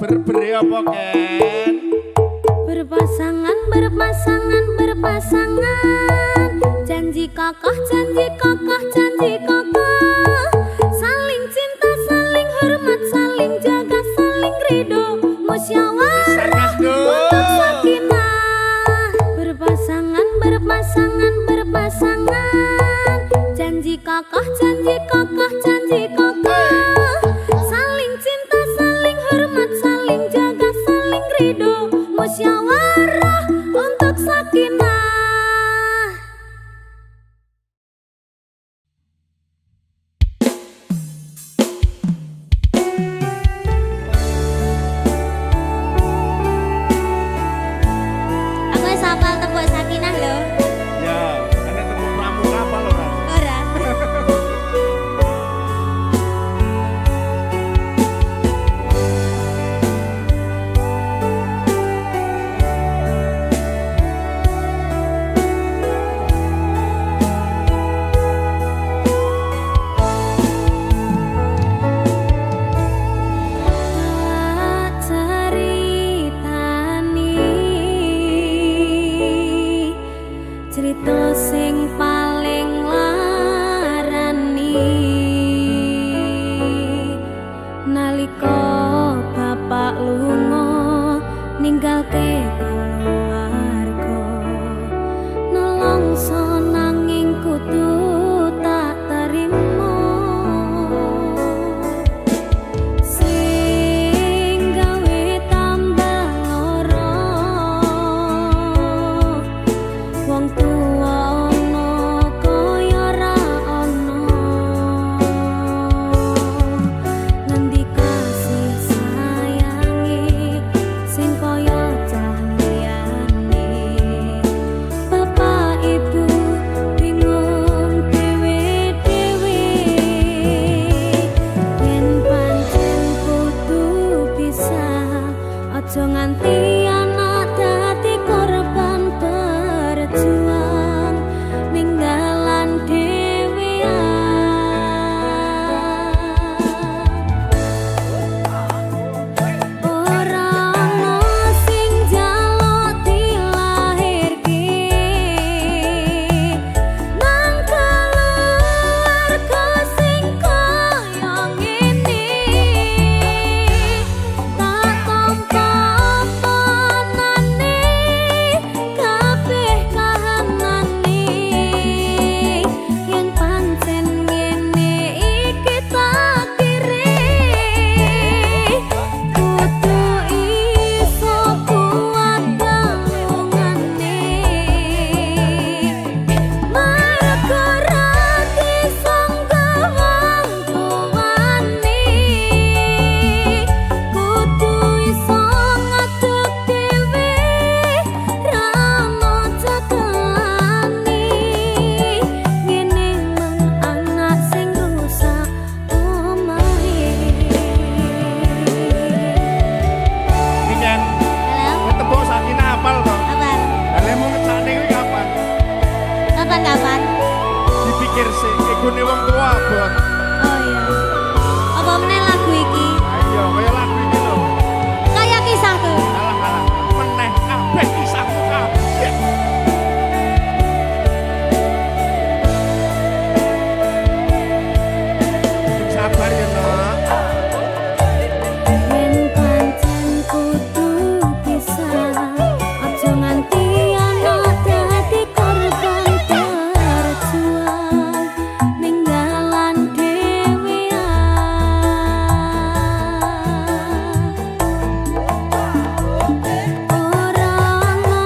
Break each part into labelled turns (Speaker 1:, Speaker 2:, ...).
Speaker 1: Berberi apa Ken?
Speaker 2: Berpasangan, berpasangan, berpasangan. Janji kakak, janji kakak, janji kakak. Saling cinta, saling hormat, saling jaga, saling ridho, musyawarah untuk sakinah. Berpasangan, berpasangan, berpasangan. Janji kakak, janji kakak, janji kakak. Saling cinta, saling hormat, saling jaga, saling ridho, musyawarah untuk sakinah. Aku wis hafal tembok sakinah lho.
Speaker 1: Ya, ana temu pramuka apa lho kan?
Speaker 2: Ora. Cerita sing paling larani nalika bapak lunga ninggalke keluarga nelongso nanging kudu tak terima sing gawe tambah lara wong tuwa ana kaya ra ana ngendi kasih sayangi sing kaya cahyane bapak ibu bingung dhewe-dhewe yen pancen kudu pisah aja nganti anak dadi korban berjuang ninggalan dhewean ora ana sing njaluk dilahirke nang keluarga sing kaya ngene tak tampa panane kabeh kahanane yen pancen ngene iki takdire kudu iso kuat dalungane mergo ra disangga wong tuwane kudu iso ngadeg dhewe ra ono cekelane ngene men anak sing rusak omahe.
Speaker 1: Iki Ken,
Speaker 2: Halo,
Speaker 1: tembok sakinah apal to?
Speaker 2: kapan?
Speaker 1: Lah mau ngecane kuwi kapan?
Speaker 2: Kapan?
Speaker 1: Dipikir sih, egone wong tua abot.
Speaker 2: Oh iya. Apa meneh lagu iki?
Speaker 1: Ayo, kaya lagu iki lho.
Speaker 2: Kayak kisahku.
Speaker 1: Alah, meneh kabeh kisahku kabeh. Sabar ya, Nak.
Speaker 2: Yen pancen kudu pisah, aja nganti anak dadi korban berjuang ninggalan dhewean. Ora ana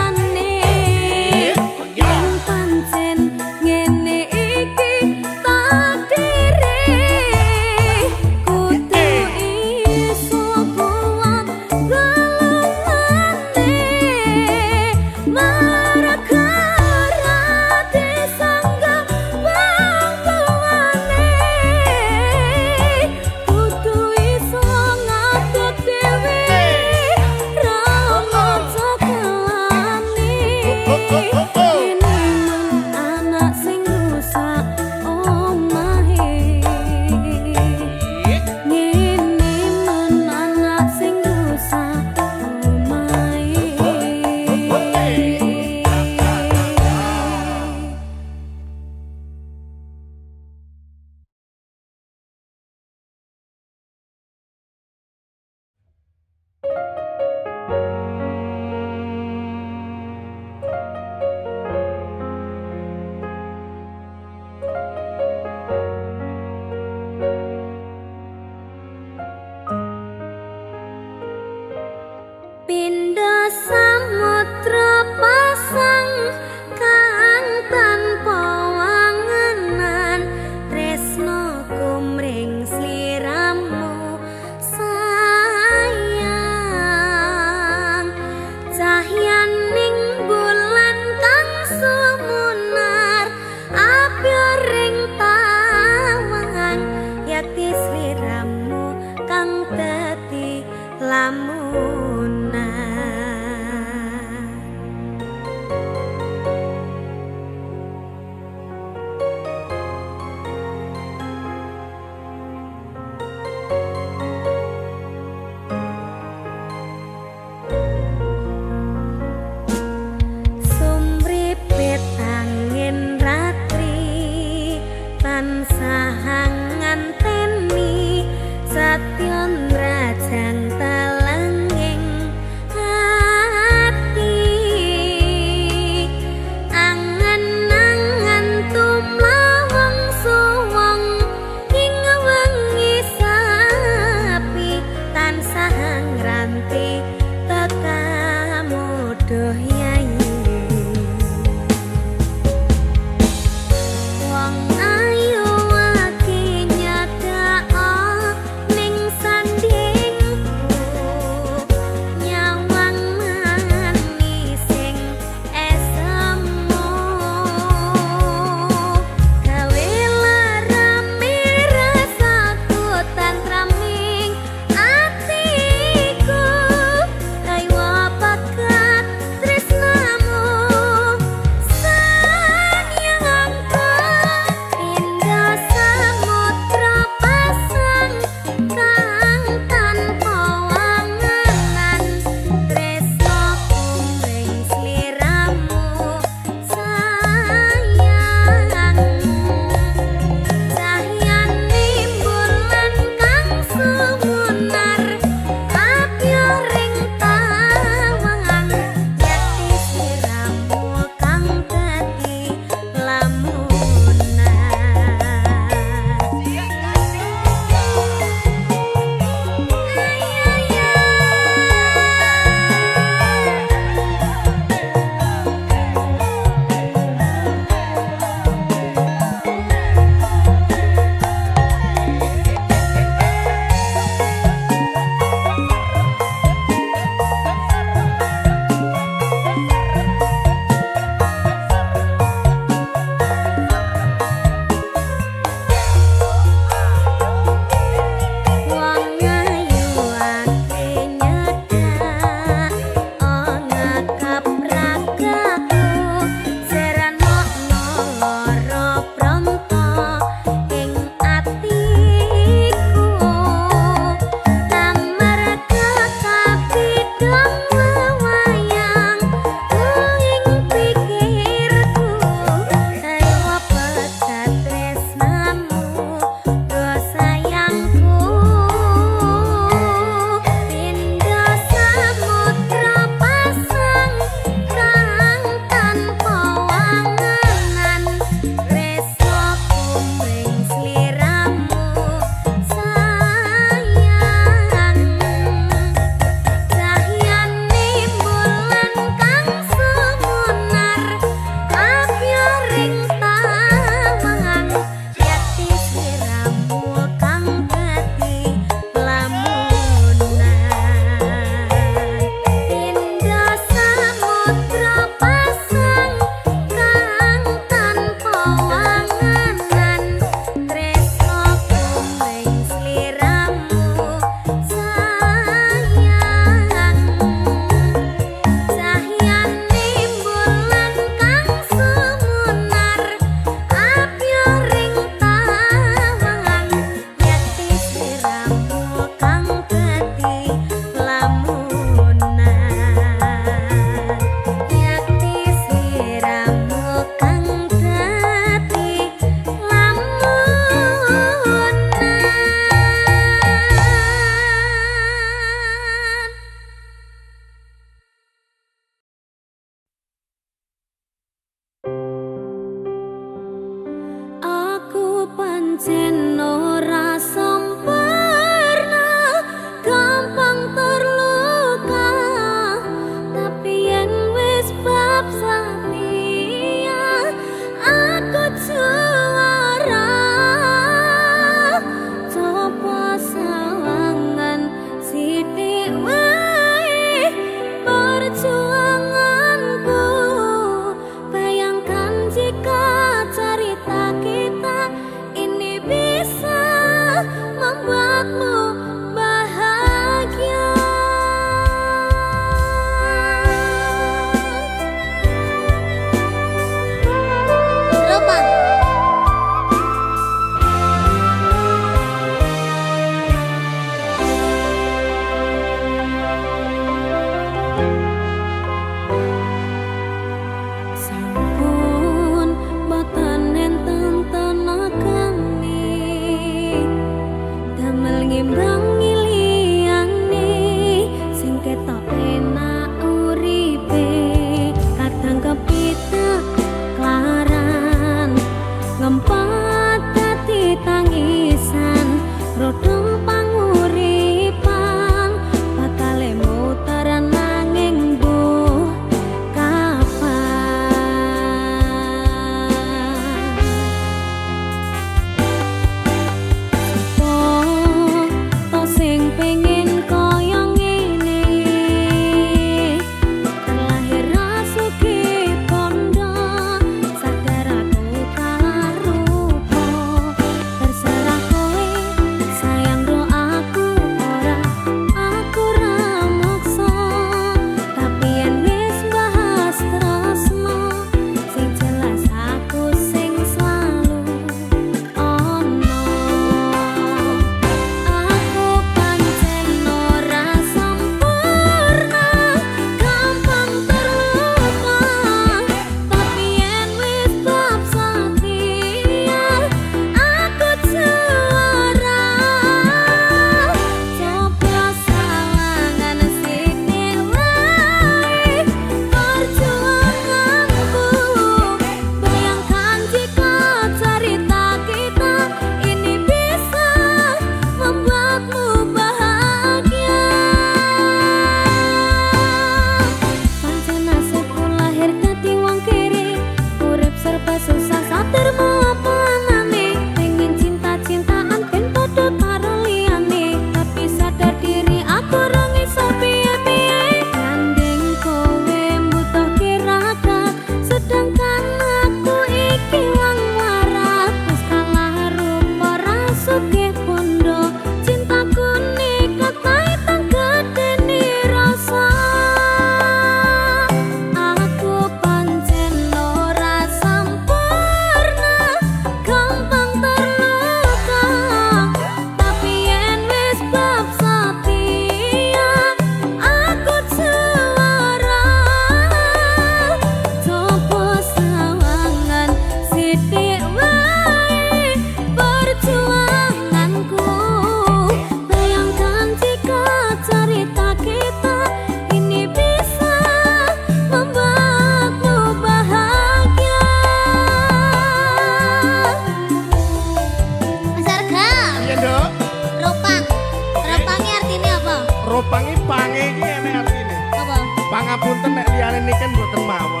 Speaker 1: Ropangi pange iki enek artine.
Speaker 2: Apa?
Speaker 1: Pangapunten nek liyane niken mboten mawon.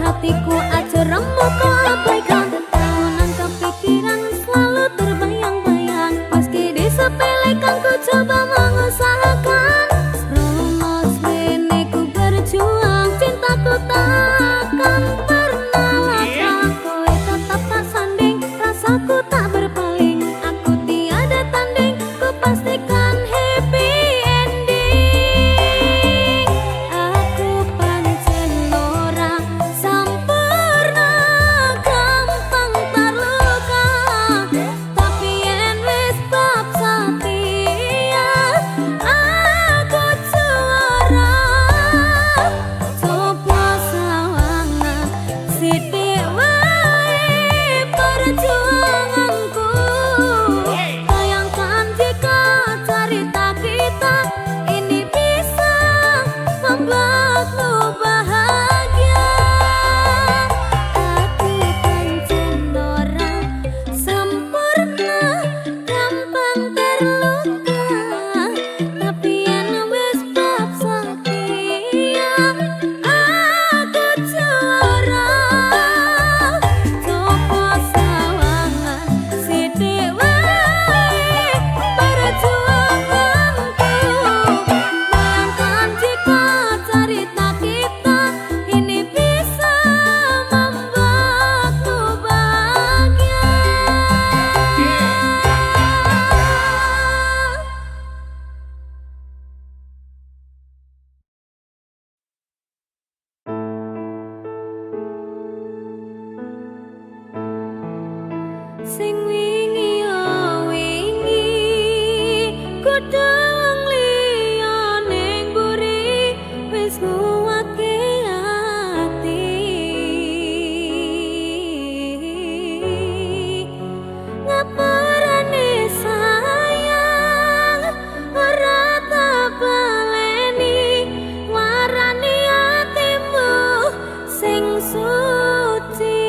Speaker 2: Hatiku aja remuk kau abaikan. Tahunan kepikiran selalu terbayang-bayang. Meski disepelekan ku coba mengusahakan. Romos ini ku berjuang. Cintaku takkan pernah latah. Kau tetap tak sanding. Rasaku tak berpaling. Aku tiada tanding. Ku pastikan happy ending. Aku pancen orang sempurna, gampang terluka. Tapi yen wis bab setia, aku juara. Coba sawangan sithik wae perjuanganku. Bayangkan jika cerita kita ini bisa membuatmu bahagia. Aku pancen orang sempurna, gampang terluka. Tapi yen wis bab setia, aku juara. Coba sawangan sithik wae perjuanganku. Bayangkan jika cerita kita ini bisa membuatmu bahagia. Sing wingi yo wingi kudu wong liya ning mburi wis nguwake ati. Ngapurane sayang ora tak baleni warani atimu sing suci.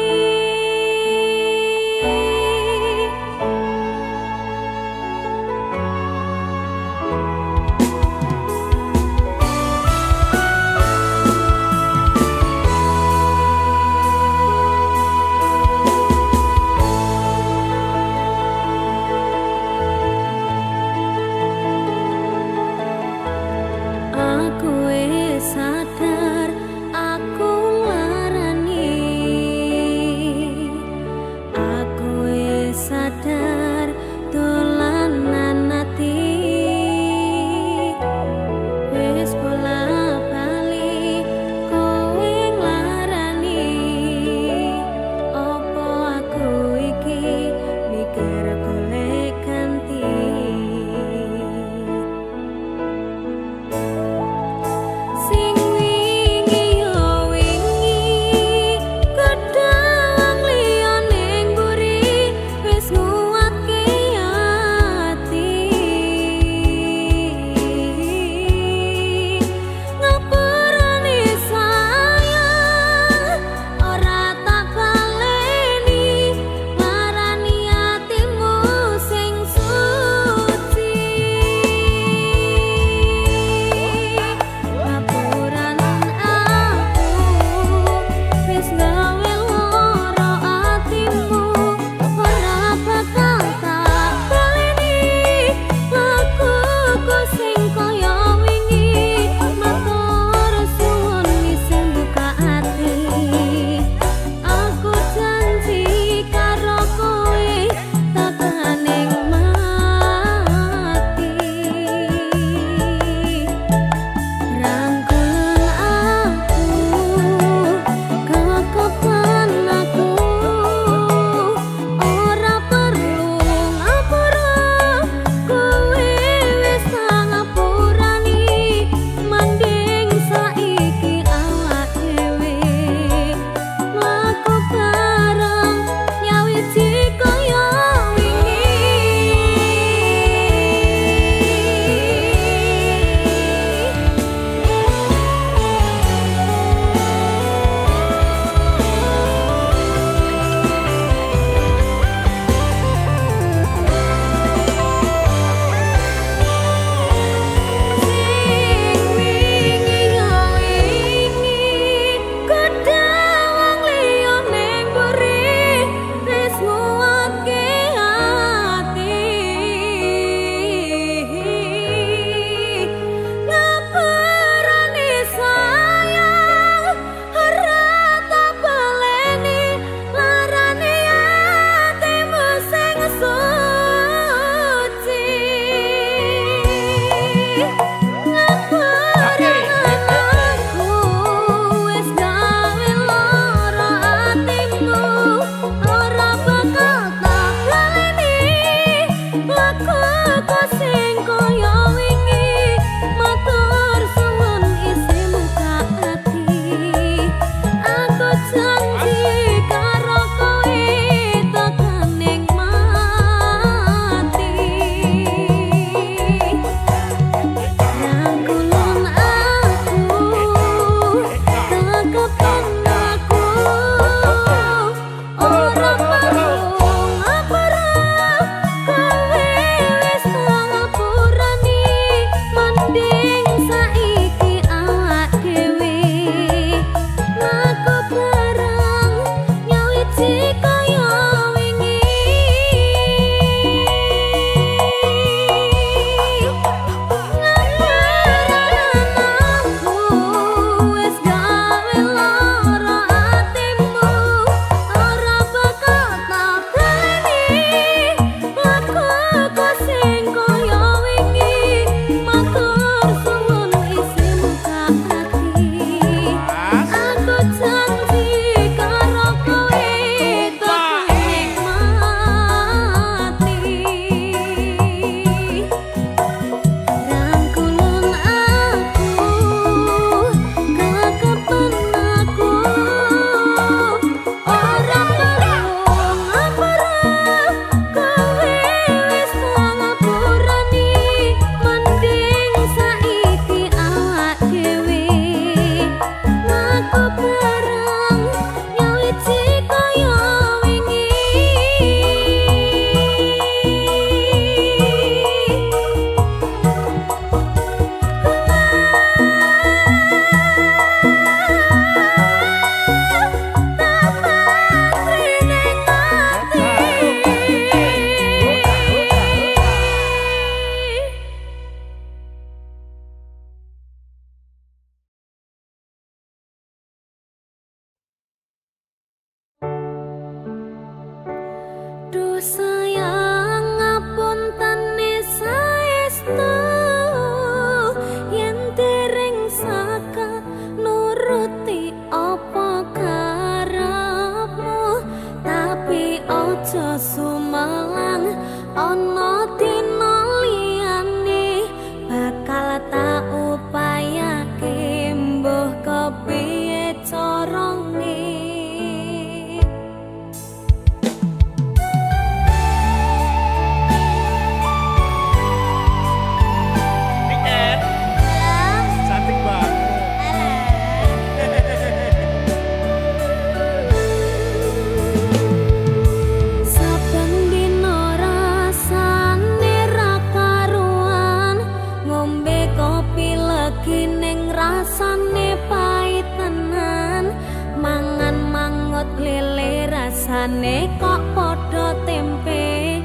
Speaker 3: rasane kok padha tempe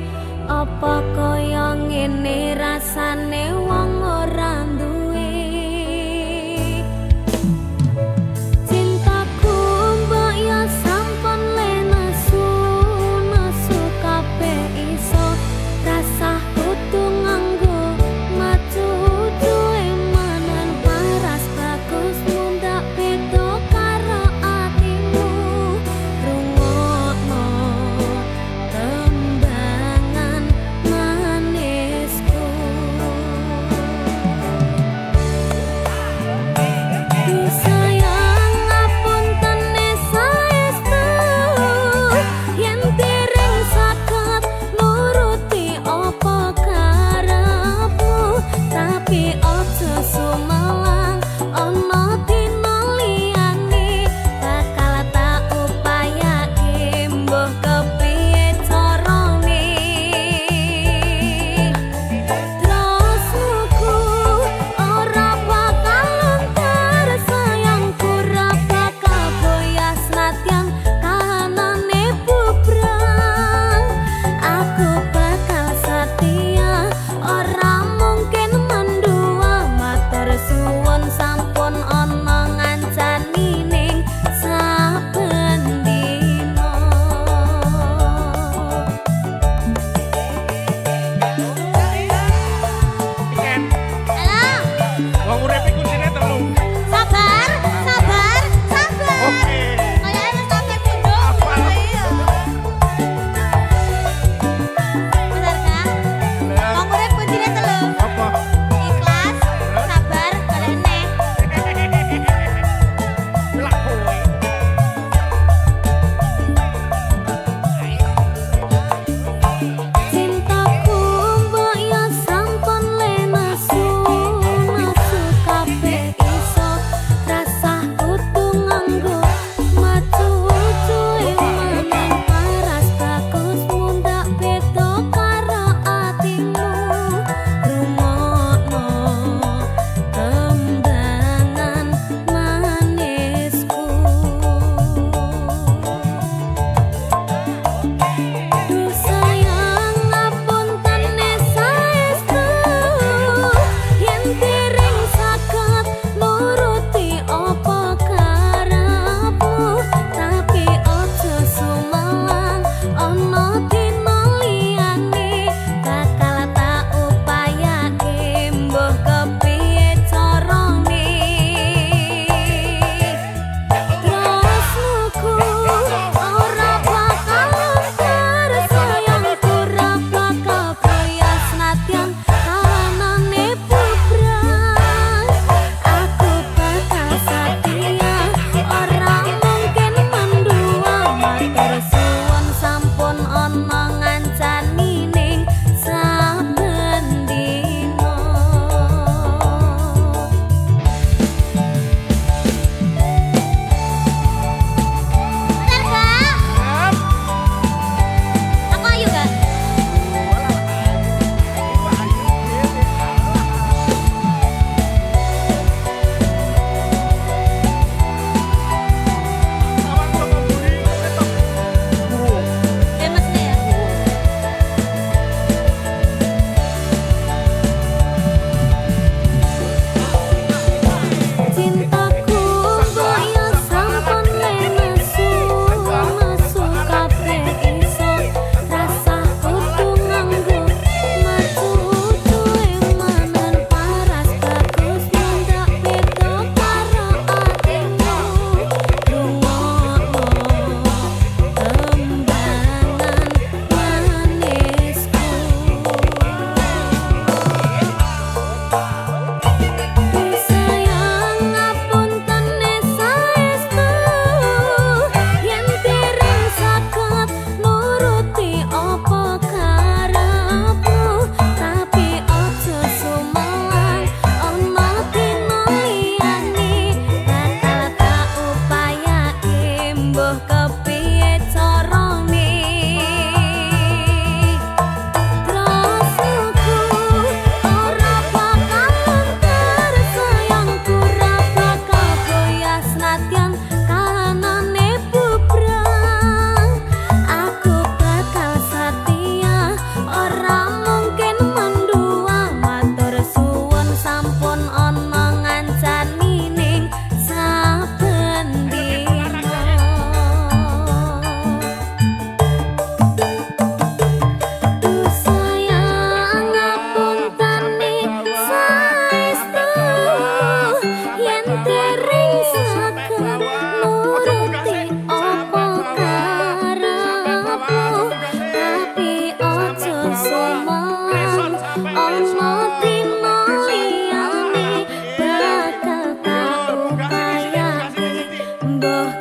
Speaker 3: apa kaya ngene rasane wong ora duwe cintaku mbok ya sampun le nesu kabeh iso rasah kudu nganggo matu duwe manan paras bagus mundak beda karo atimu rungokno tembangan manisku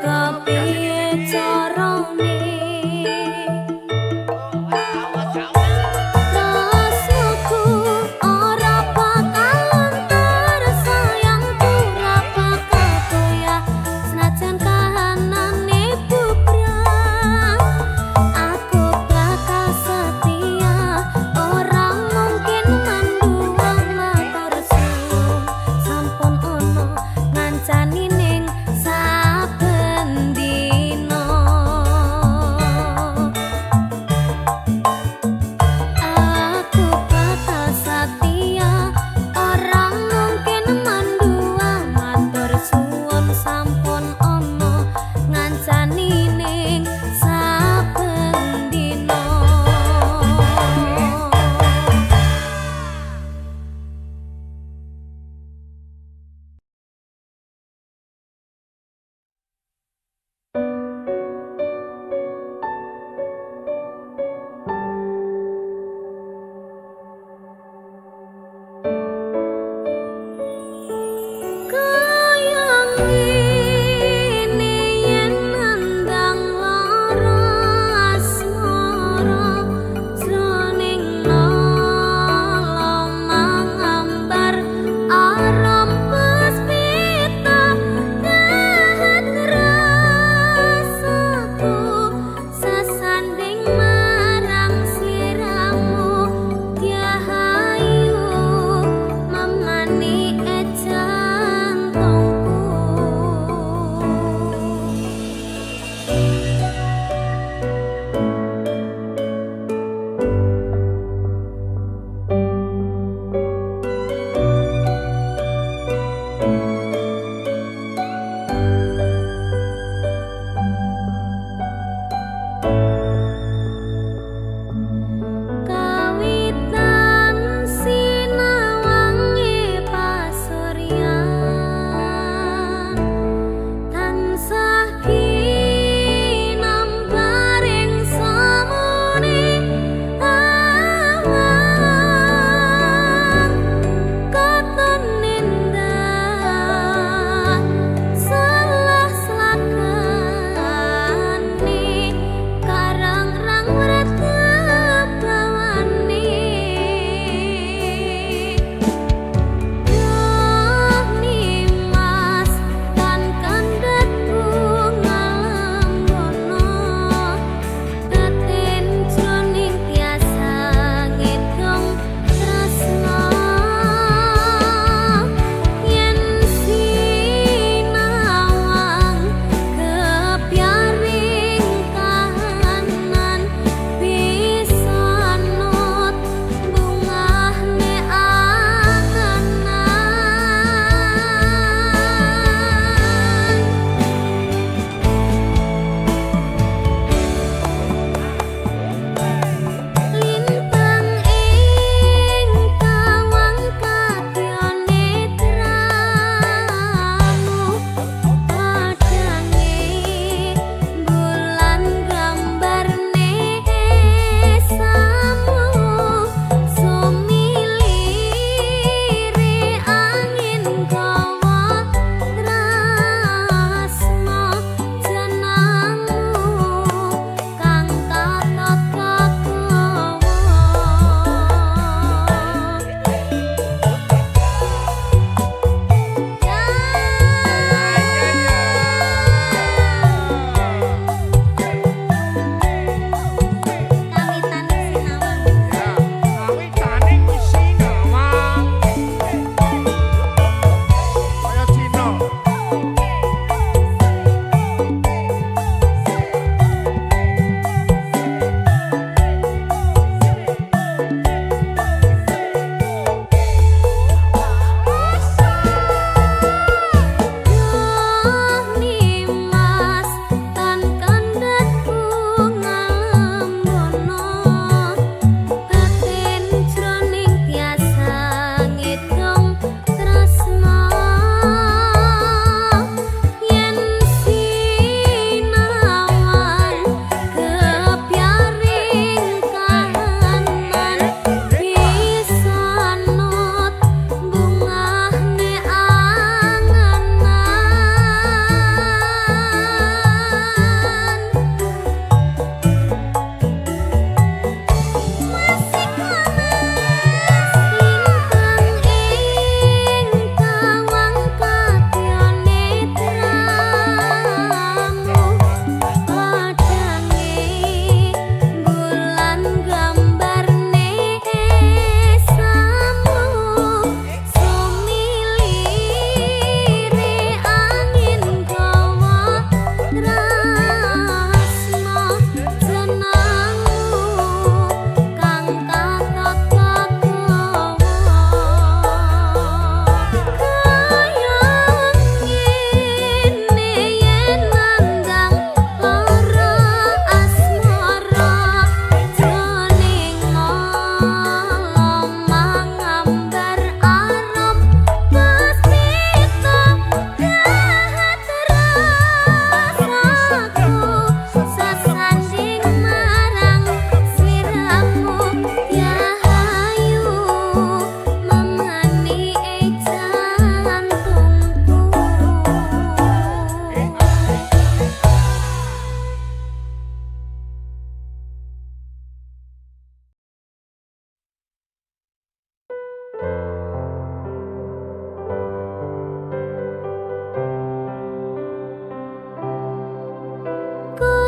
Speaker 3: kepiye carane rasaku ora bakalan tersayangku ora bakal goyah senajan kahanane bubrah aku bakal setia ora mungkin manduwang matur suwun sampun ono ngancani ning saben dina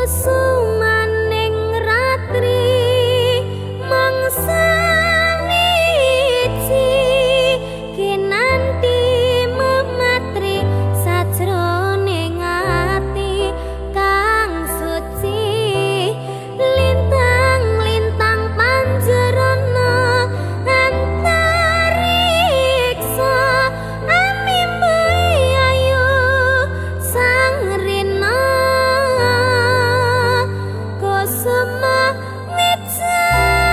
Speaker 3: kusumaning ratri mangsa wiji kinanti mematri sajroning ati kang suci lintang-lintang panjerana antariksa amimbai ayu sang rina kusuma wijaya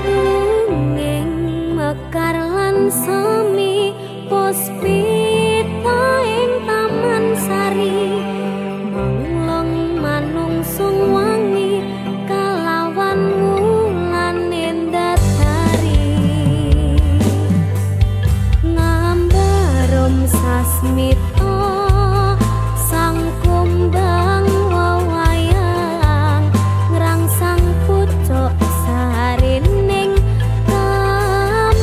Speaker 3: lungeng mekar lan sami puspita ing taman sari manglong manungsung wangi kalawan wulan endasari ngambarum sasmita sang kumbang wewayang ngrangsang pucuk sarining kembang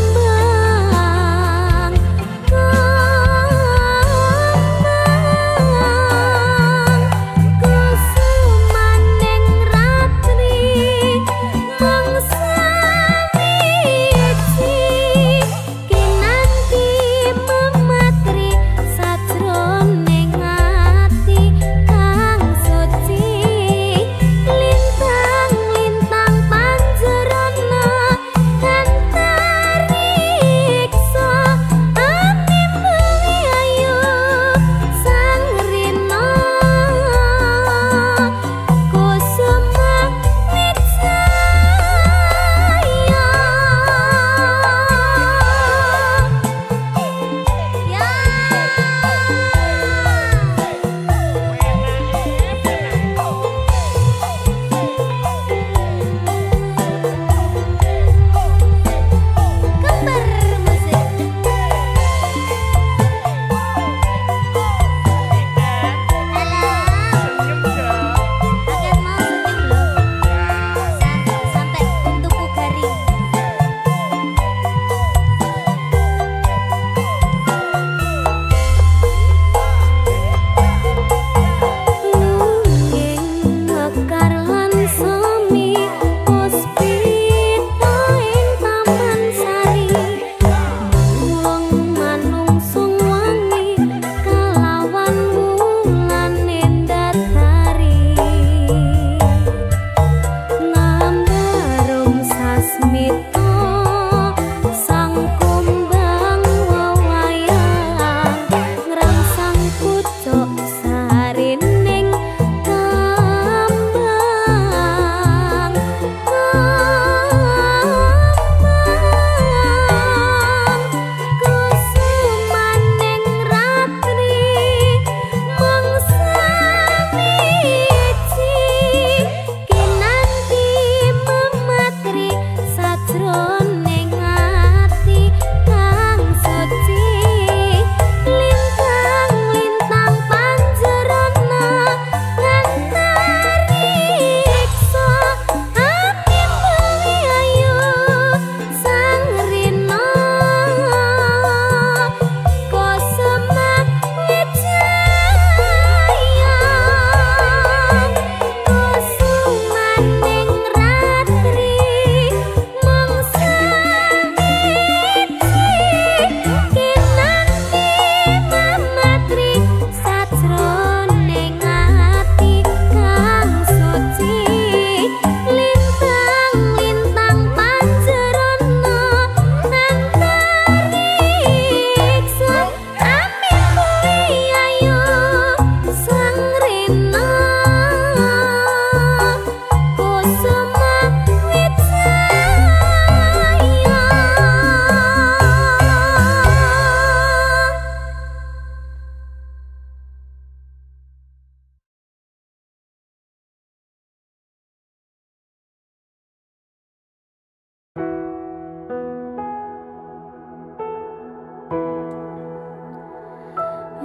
Speaker 3: kusumaning ratri mangsa wiji kinanti mematri sajroning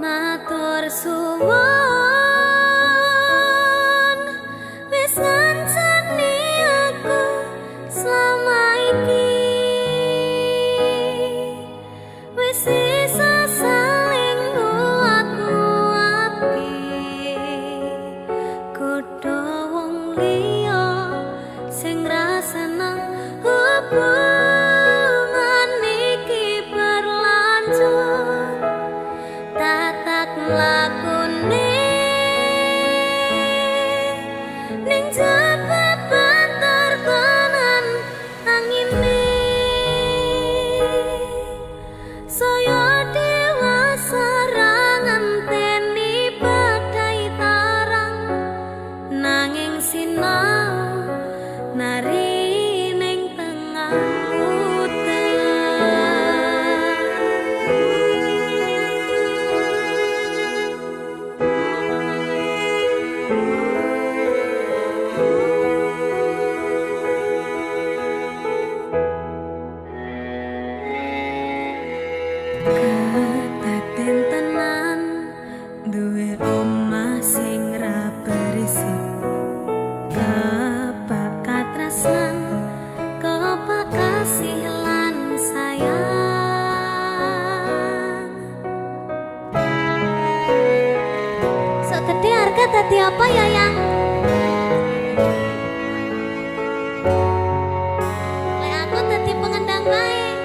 Speaker 3: matur suwun wis ngancani aku selama iki wis isa saling nguat-nguati kudu wong liya sing ra seneng hubungan iki berlanjut tatak lakune ning jebak banter tenan angine saya dewasa ra ngenteni badai tarang nanging sinau nari ning tengah kadaden tenan duwe omah sing ra berisik kebakat tresnan kebakat kasih lan sayang sok gede harga tadi apa ya yang lek aku tadi pengendang wae aku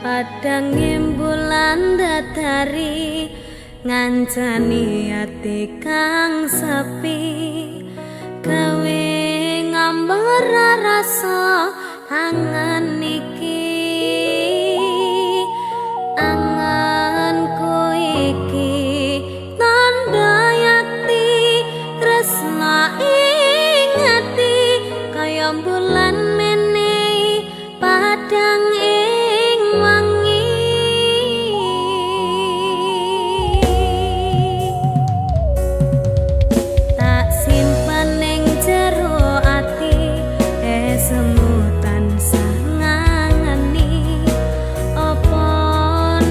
Speaker 3: padang bulan datari ngancani ati kang sepi gawe ngambar rasa angan iki anganku iki tanda yakti tresna ing ati kaya bulan menehi padang ing wangi tak simpen ning jero ati semutan sangangani apa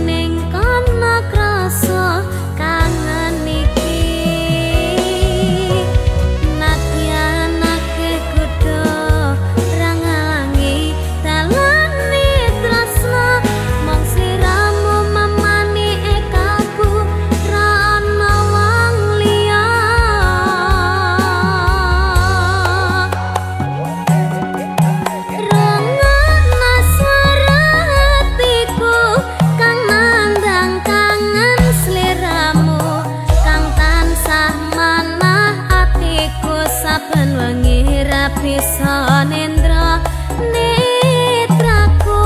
Speaker 3: ning kana krasa kangen iki nadyanake kudu rangalangi dalane tresna mong sliramu mamani ekaku ra ana wong liya rangana swara hatiku kang nandang kangen sliramu kang tansah manah atiku saben wengi ra bisa nendra netraku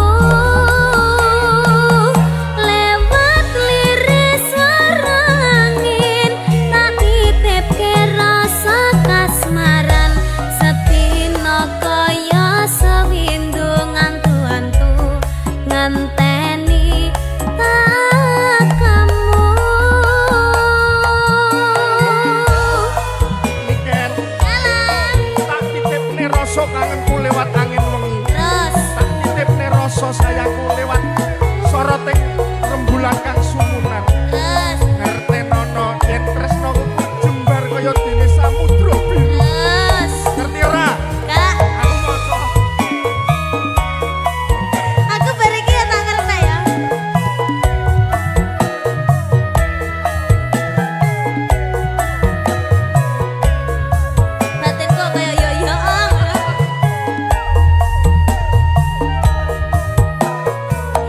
Speaker 3: lewat liris swara angin tak titipke rasa kasmaran sepino kaya sewindu ngantu-antu ngenteni tak kamu
Speaker 1: Niken
Speaker 3: jalan
Speaker 1: tak titipne rasa kangenku lewat angin wengi
Speaker 3: terus
Speaker 1: tak titipne rasa sayangku lewat soroting rembulan kang sumunan
Speaker 3: terus
Speaker 1: ngertenono yen tresnaku jembar kaya dene samudra biru
Speaker 3: terus
Speaker 1: ngerti ora
Speaker 3: kak
Speaker 1: aku maca
Speaker 3: aku bariki ya tak ngerti ya batinku kaya yo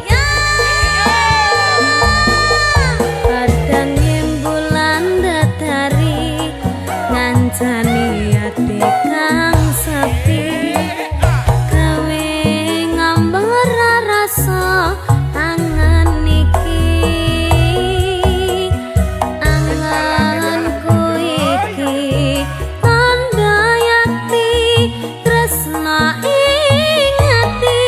Speaker 3: ya padang bulan datari ngancani ati kang sepi gawe ngambar rasa angan iki anganku iki tanda yakti tresna ing ati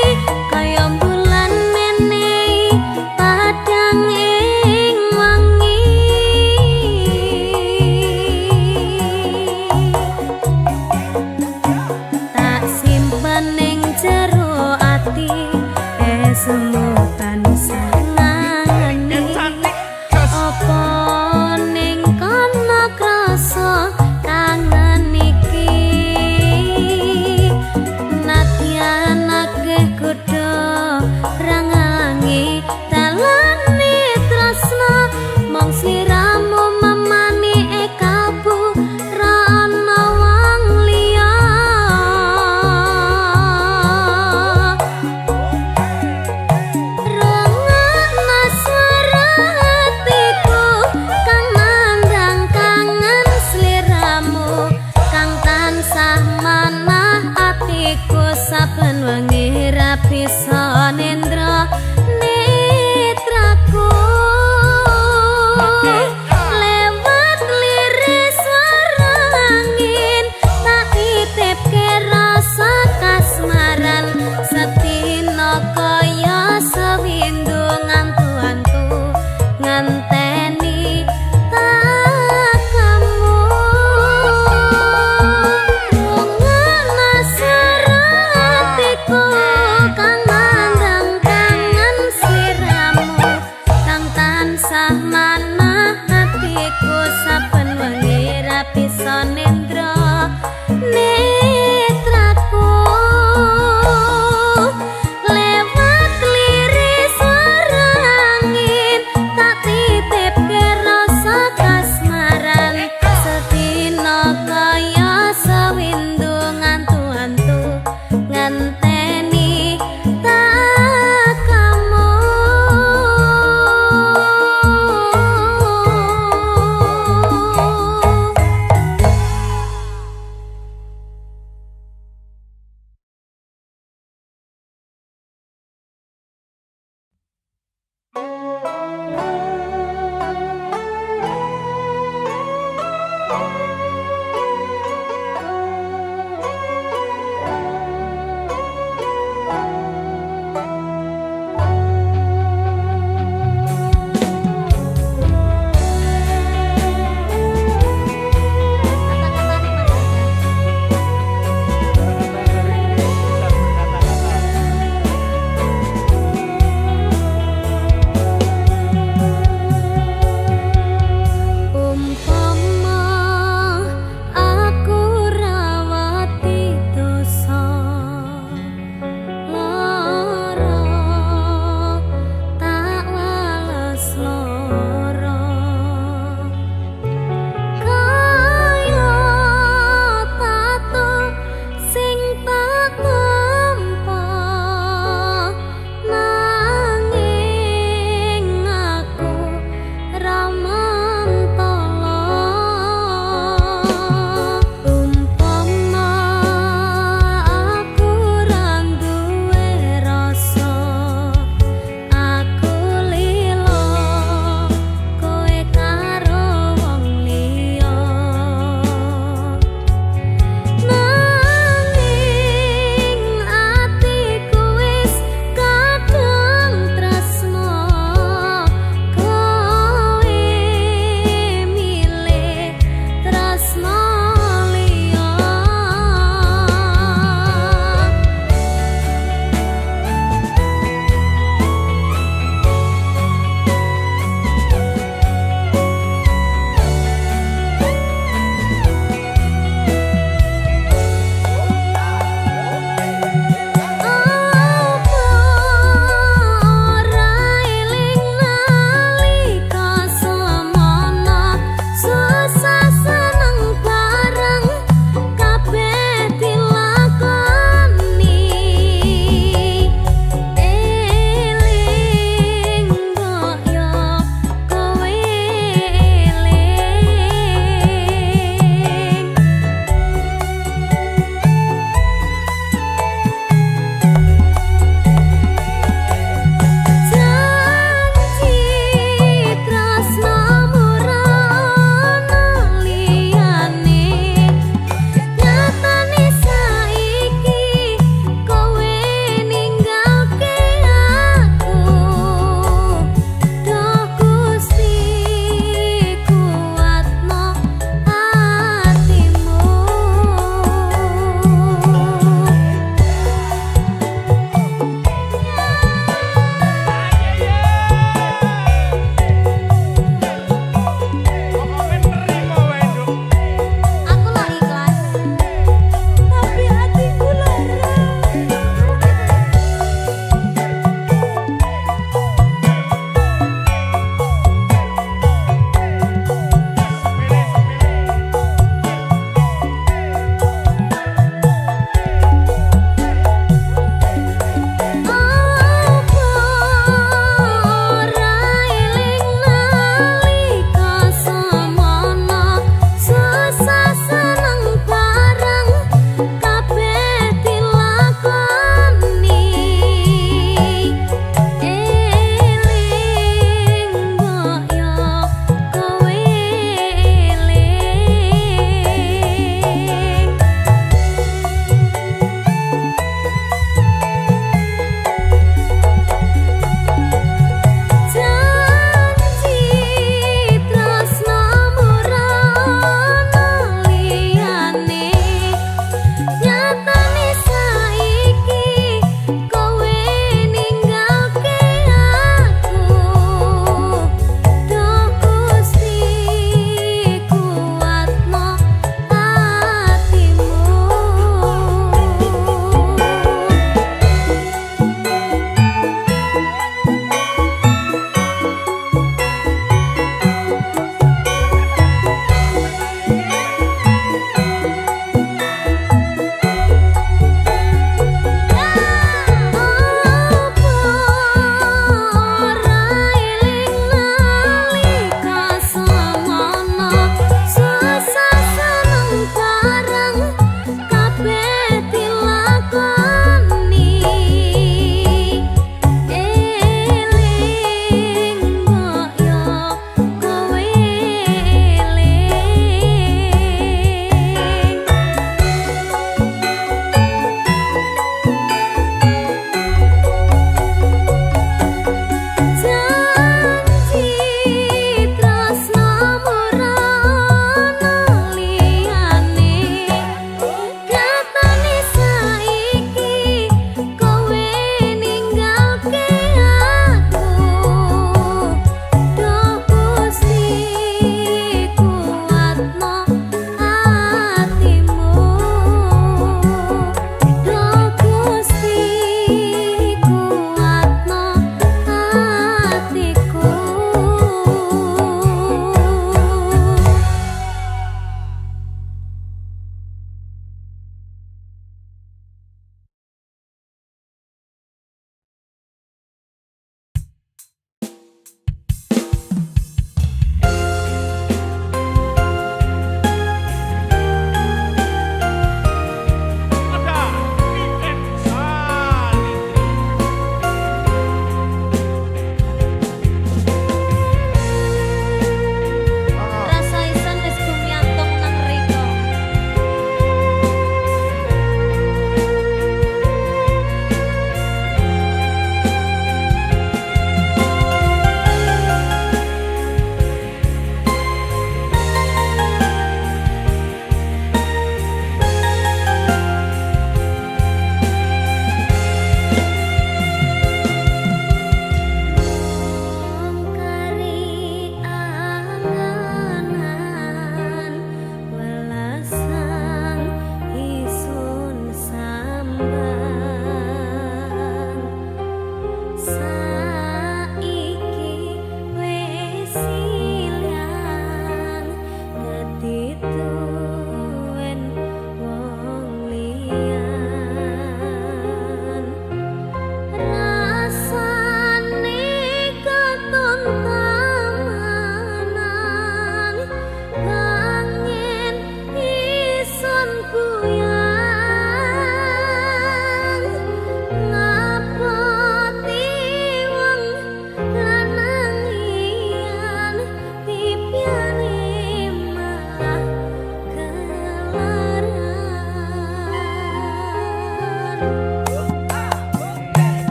Speaker 3: kaya bulan menehi padang ing wangi tak simpen ning jero ati semutan sangangani
Speaker 1: yen cantik gas
Speaker 3: apa ning kana krasa kangen iki nadyanake kudu rangalangi dalane tresna mong sliramu mamani ekabu ra ana wong liya rangana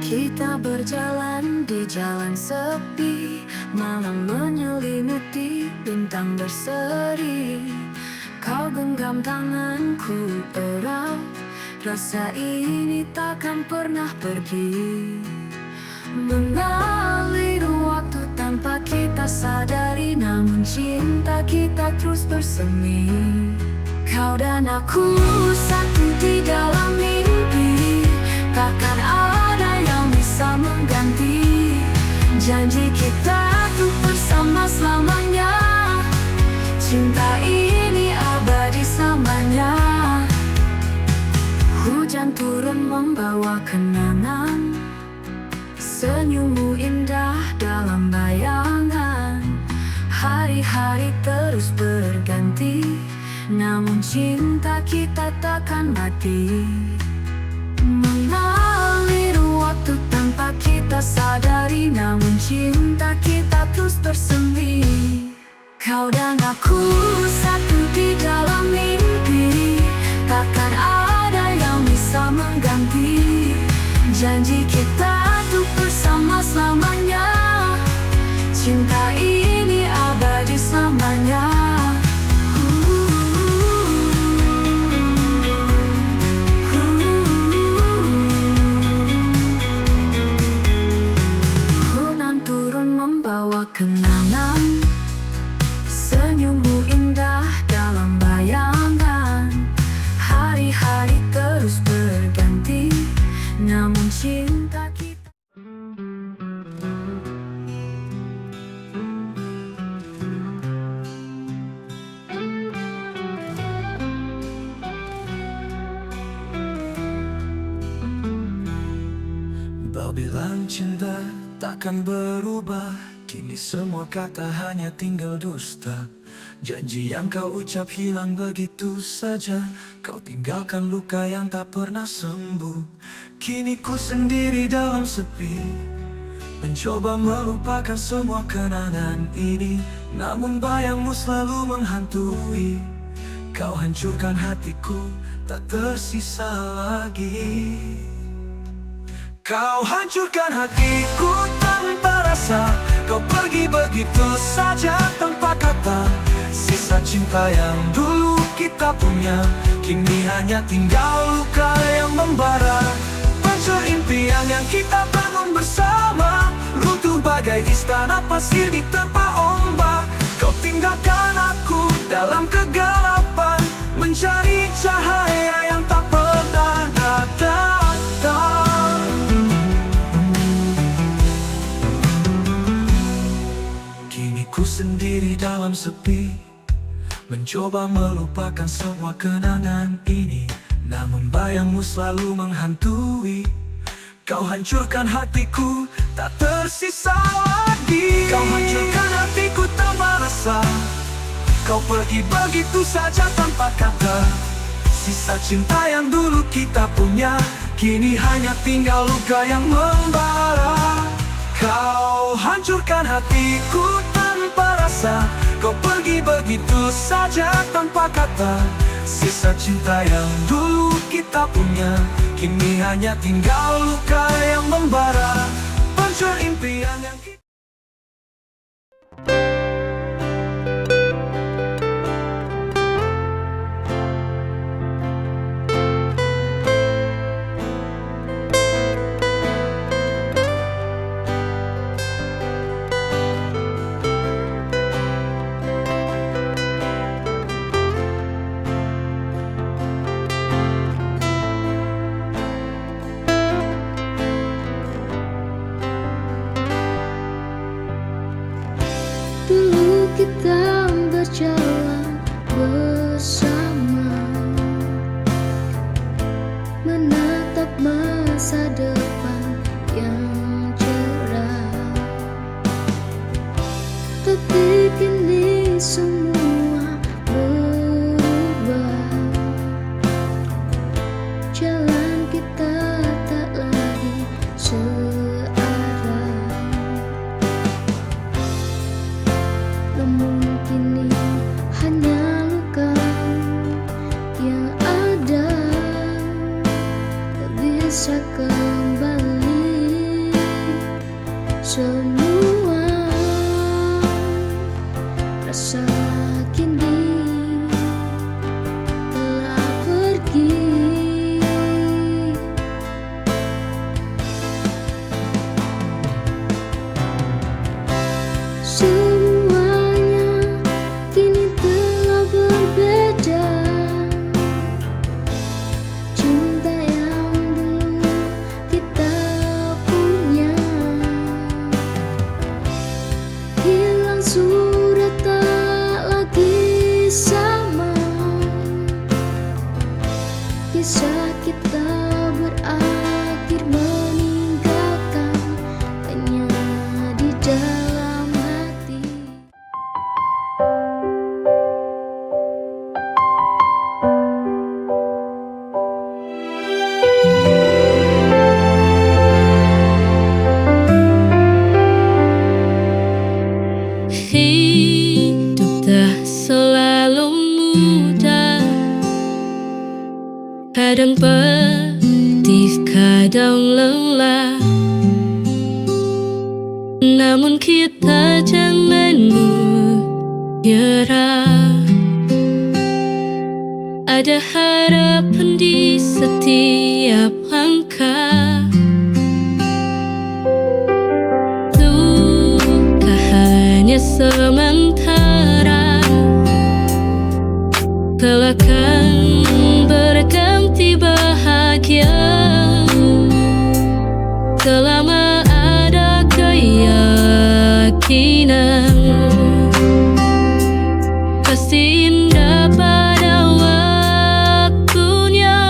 Speaker 3: Kita berjalan di jalan sepi, malam menyelimuti bintang berseri. Kau genggam tanganku erat, rasa ini takkan pernah pergi. Mengalir waktu tanpa kita sadari, namun cinta kita terus bersemi. Kau dan aku satu di dalam mimpi, takkan ada yang bisa mengganti janji kita tuh bersama selamanya. Cinta ini abadi selamanya. Hujan turun membawa kenangan, senyummu indah dalam bayangan. Hari-hari terus berganti, namun cinta kita takkan mati. Mengalir waktu tanpa kita sadari, namun cinta kita terus bersemi. Kau dan aku satu di dalam mimpi, takkan ada yang bisa mengganti janji kita tuh bersama selamanya. Cinta ini abadi selamanya. Hujan turun membawa kenangan, senyummu indah dalam bayangan. Hari-hari terus berganti, namun cinta kita.
Speaker 4: Kau bilang cinta takkan berubah, kini semua kata hanya tinggal dusta. Janji yang kau ucap hilang begitu saja, kau tinggalkan luka yang tak pernah sembuh. Kini ku sendiri dalam sepi, mencoba melupakan semua kenangan ini, namun bayangmu selalu menghantui. Kau hancurkan hatiku, tak tersisa lagi. Kau hancurkan hatiku tanpa rasa, kau pergi begitu saja tanpa kata. Sisa cinta yang dulu kita punya, kini hanya tinggal luka yang membara. Pancur impian yang kita bangun bersama, runtuh bagai istana pasir diterpa ombak. Kau tinggalkan aku dalam kegelapan, mencari cahaya yang tak pernah datang. Kini ku sendiri dalam sepi, mencoba melupakan semua kenangan ini, namun bayangmu selalu menghantui. Kau hancurkan hatiku, tak tersisa lagi. Kau hancurkan hatiku tanpa rasa, kau pergi begitu saja tanpa kata. Sisa cinta yang dulu kita punya, kini hanya tinggal luka yang membara. Kau hancurkan hatiku tanpa rasa, kau pergi begitu saja tanpa kata. Sisa cinta yang dulu kita punya, kini hanya tinggal luka yang membara. Pancur impian yang kita...
Speaker 3: Kadang pedih, kadang lelah, namun kita jangan menyerah. Ada harapan di setiap langkah. Luka hanya sementara, kelak akan berganti bahagia. Selama ada keyakinan, pasti indah pada waktunya.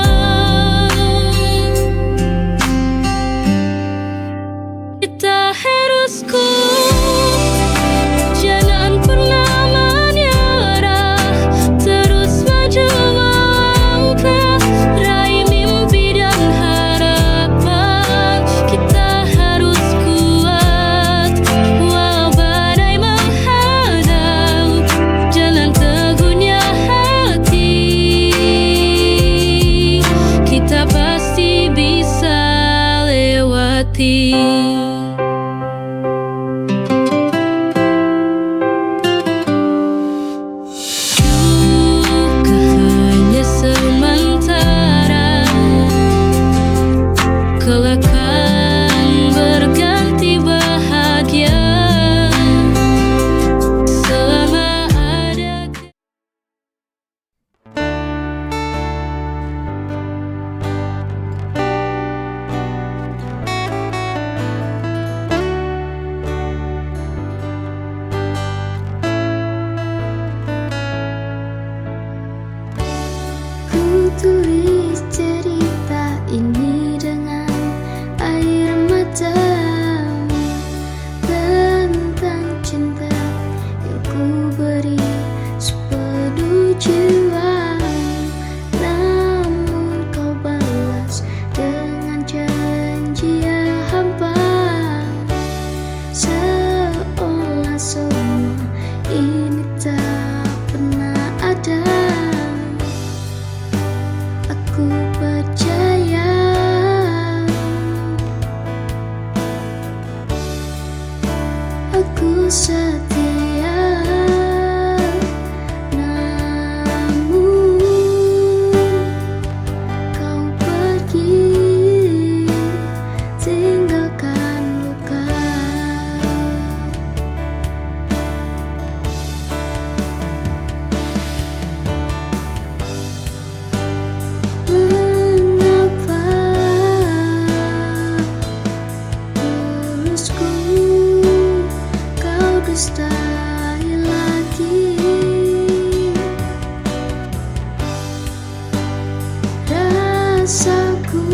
Speaker 3: Kita harus kuat, jangan pernah menyerah, terus maju melangkah, raih mimpi dan harapan. Kita harus kuat, walau badai menghadang, jalan teguhnya hati. Kita pasti bisa lewati. Duka hanya sementara, kelak akan berganti bahagia. Selama ada
Speaker 5: Ku tulis cerita ini dengan air matamu, tentang cinta yang ku beri sepenuh jiwa. Namun kau balas dengan janji yang hampa, seolah semua ini tak pernah ada. Aku percaya aku setia, namun kau pergi tinggalkan luka. Mengapa tulusku kau dustai lagi? Rasaku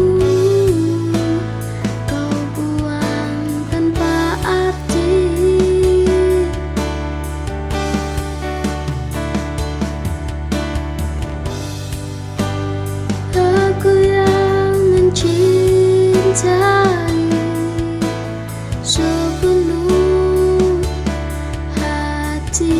Speaker 5: kau buang tanpa arti. Aku yang mencintai sepenuh hati.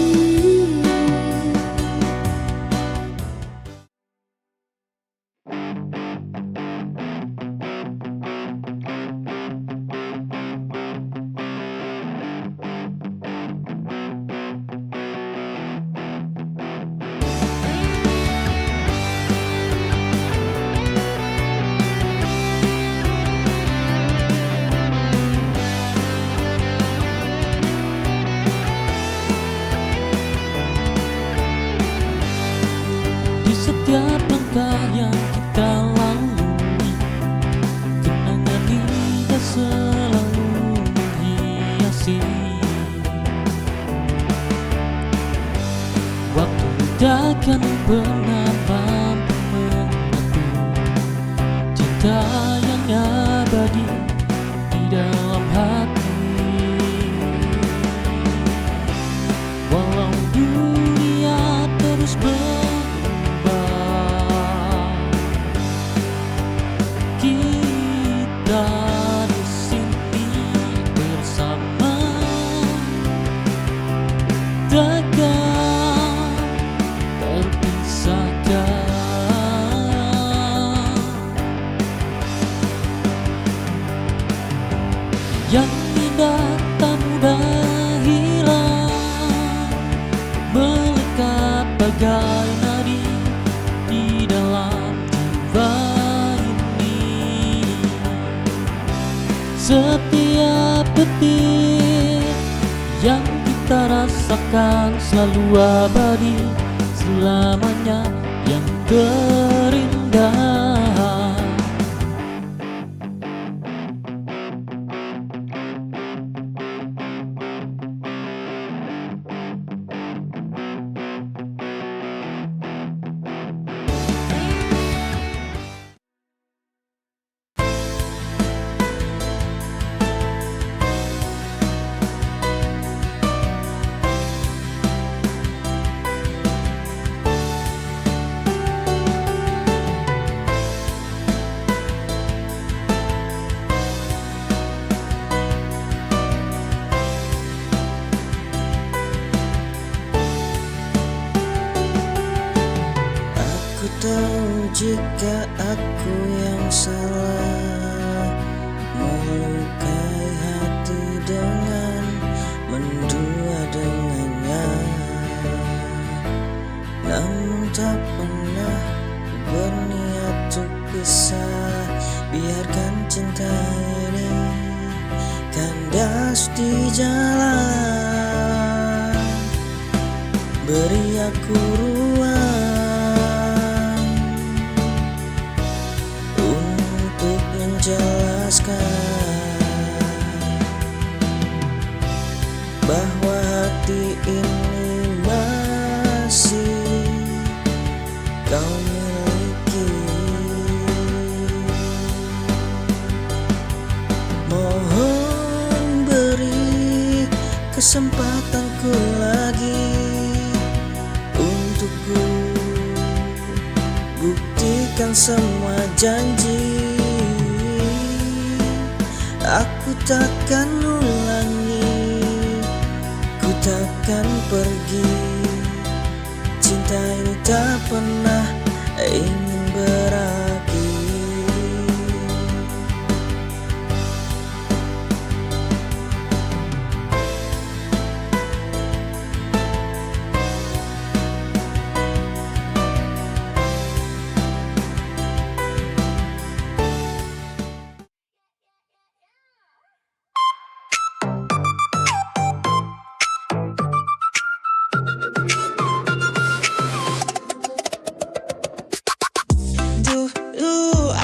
Speaker 6: Di setiap langkah yang kita lalui, kenangan indah selalu menghiasi. Waktu takkan pernah mampu mengaku cinta yang abadi di dalam hati. Walau dunia terus berubah, kita di sini bersama, takkan terpisah. detik yang kita rasakan selalu abadi, selamanya yang terindah.
Speaker 7: Aku tahu jika aku yang salah, melukai hati dengan mendua dengannya. Namun tak pernah berniat untuk pisah. Biarkan cinta ini kandas di jalan. Beri aku ruang untuk menjelaskan bahwa hati ini masih kau miliki. Mohon beri kesempatanku lagi untuk ku buktikan semua janji. Aku takkan ulangi, ku takkan pergi. Cinta ini tak pernah ingin berakhir.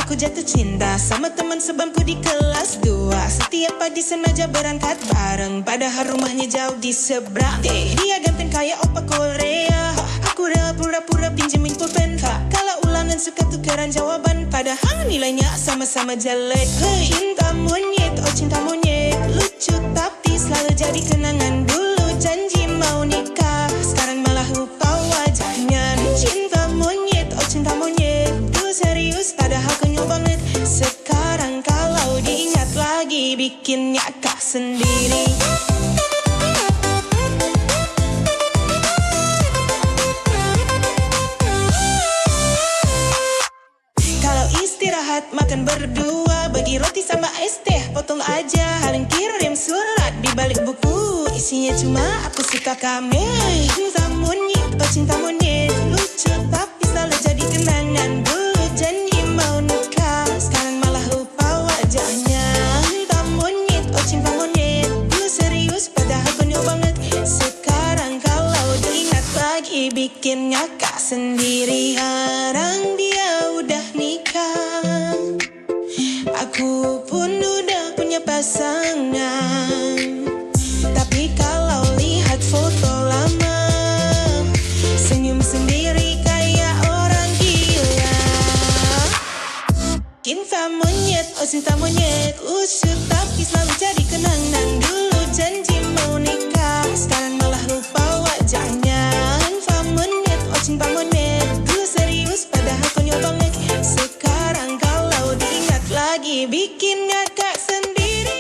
Speaker 8: Aku jatuh cinta sama teman sebangku di kelas 2. Setiap pagi sengaja berangkat bareng, padahal rumahnya jauh di seberang. Dia ganteng kayak opa Korea, aku rela pura-pura pinjemin pulpen. Kalau ulangan suka tukeran jawaban, padahal nilainya sama-sama jelek. Hey, cinta monyet, oh cinta monyet, lucu tapi selalu jadi kenangan. Dulu janji mau nikah, sekarang malah lupa wajahnya. Cinta monyet, oh cinta monyet, dulu serius padahal konyol banget. Sekarang kalau diingat lagi bikin nyakak sendiri. Kalau istirahat makan berdua, bagi roti sama es teh potong aja. Haling kirim surat di balik buku, isinya cuma aku suka kamu. Cinta monyet, oh cinta monyet, lucu tapi selalu jadi kenangan. Dulu janji mau nikah, sekarang malah lupa wajahnya. Cinta monyet, oh cinta monyet, dulu serius padahal konyol banget. Sekarang kalau diingat lagi bikin nyakak sendiri. Sekarang dia udah nikah, aku pun udah punya pasangan. Tapi kalau lihat foto lama, senyum sendiri kayak orang gila. Cinta monyet, oh cinta monyet, lucu tapi selalu jadi kenangan. Dulu janji mau nikah, sekarang malah lupa wajahnya. Cinta monyet, oh cinta monyet, dulu serius padahal konyol banget. Sekarang kalau diingat lagi bikin ngakak sendiri.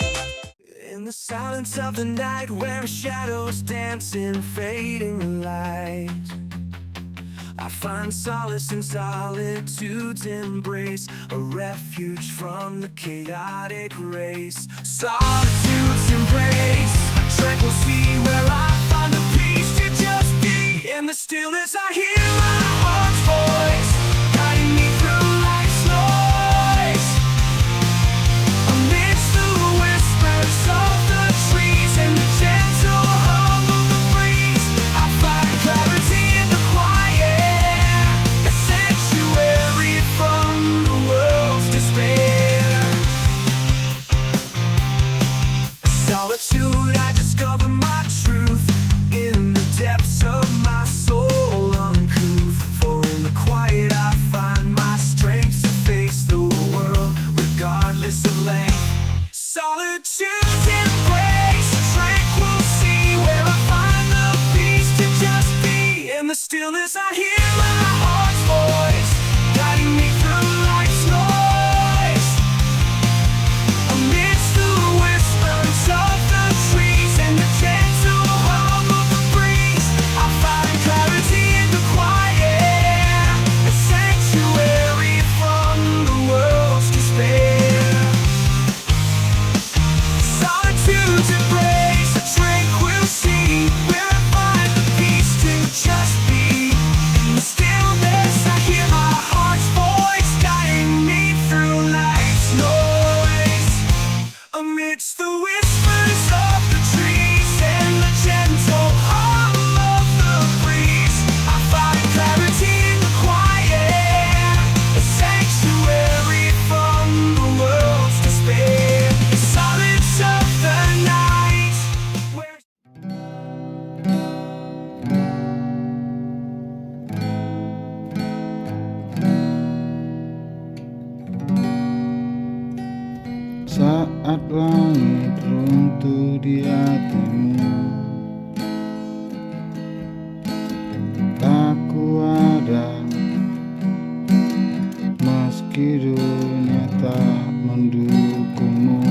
Speaker 4: In the silence of the night, where shadows dance in fading light, I find solace in solitude's embrace, a refuge from the chaotic race. Solitude's embrace, a tranquil sea where I find the peace to just be. In the stillness I hear my heart's voice, guiding me through life's noise. Amidst the whispers of the I hear my heart's voice guiding me through life's noise. Amidst the whispers of the trees and the gentle hum of the breeze, I find clarity in the quiet, a sanctuary from the world's despair. Solitude's embrace, a tranquil sea, where I find the peace to just be. In the stillness I hear my heart's voice guiding me through life's noise. Amidst the whispers of the trees and the gentle hum of the breeze, I find clarity in the quiet, a sanctuary from the world's despair. The silence of the night, where
Speaker 9: Saat langit runtuh di hatimu, aku ada meski dunia tak mendukungmu.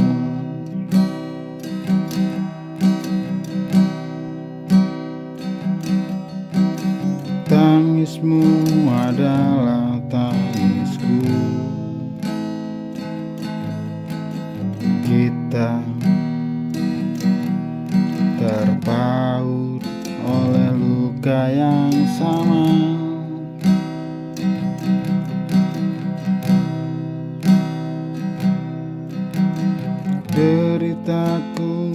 Speaker 9: Tangismu adalah tangisku. Kita terpaut oleh luka yang sama. Deritaku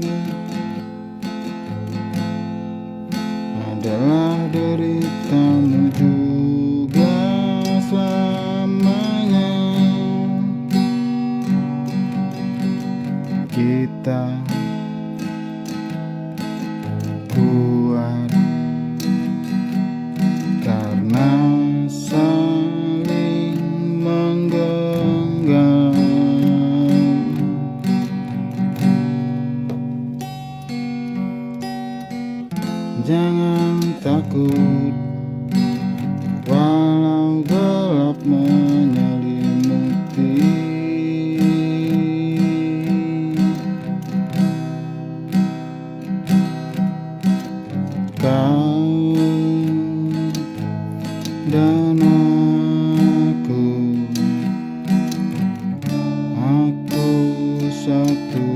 Speaker 9: adalah deritamu juga selamanya. Kita kuat karena saling menggenggam. Jangan takut walau gelap menyelimuti. Kau dan aku satu.